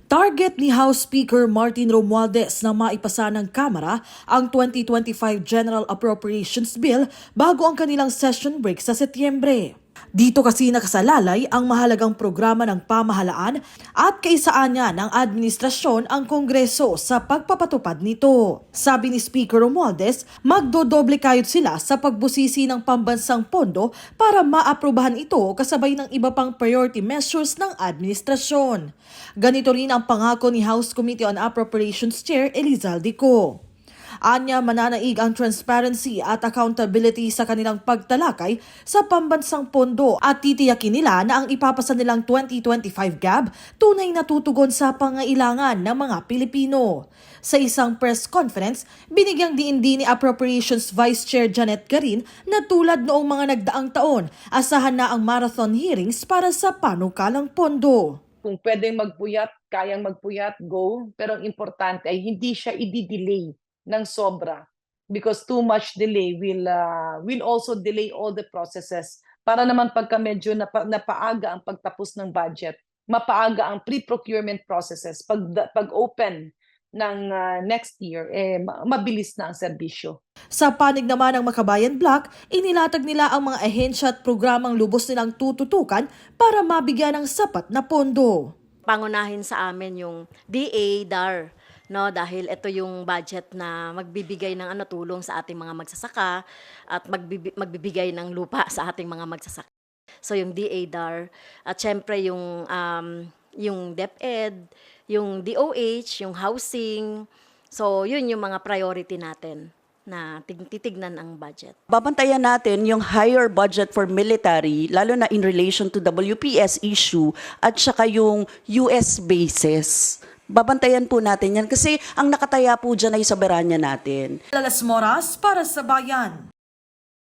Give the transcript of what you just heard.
Target ni House Speaker Martin Romualdez na maipasa ng Kamara ang 2025 General Appropriations Bill bago ang kanilang session break sa Setyembre. Dito kasi nakasalalay ang mahalagang programa ng pamahalaan at kaisaan niya ng administrasyon ang Kongreso sa pagpapatupad nito. Sabi ni Speaker Romualdez, magdodoble kayod sila sa pagbusisi ng pambansang pondo para maaprubahan ito kasabay ng iba pang priority measures ng administrasyon. Ganito rin ang pangako ni House Committee on Appropriations Chair Elizalde Co. Anya, mananaig ang transparency at accountability sa kanilang pagtalakay sa pambansang pondo at titiyakin nila na ang ipapasa nilang 2025 GAB tunay na tutugon sa pangailangan ng mga Pilipino. Sa isang press conference, binigyang diin ni Appropriations Vice Chair Janet Garin na tulad noong mga nagdaang taon, asahan na ang marathon hearings para sa panukalang pondo. Kung pwedeng magpuyat, kayang magpuyat, go. Pero ang importante ay hindi siya i-delay ng sobra because too much delay will also delay all the processes. Para naman pagka medyo napaaga ang pagtapos ng budget, mapaaga ang pre-procurement processes. Pag-open ng next year, mabilis na ang serbisyo. Sa panig naman ng Makabayan Bloc, inilatag nila ang mga ahensya at programang lubos nilang tututukan para mabigyan ng sapat na pondo. Pangunahin sa amin yung DA, DAR, no, dahil ito yung budget na magbibigay ng tulong sa ating mga magsasaka at magbibigay ng lupa sa ating mga magsasaka. So yung DA, DAR, at syempre yung DepEd, yung DOH, yung housing. So yun yung mga priority natin na titignan ang budget. Babantayan natin yung higher budget for military, lalo na in relation to WPS issue at saka yung US bases. Babantayan po natin yan kasi ang nakataya po dyan ay soberanya natin. Lalas Moras para sa Bayan.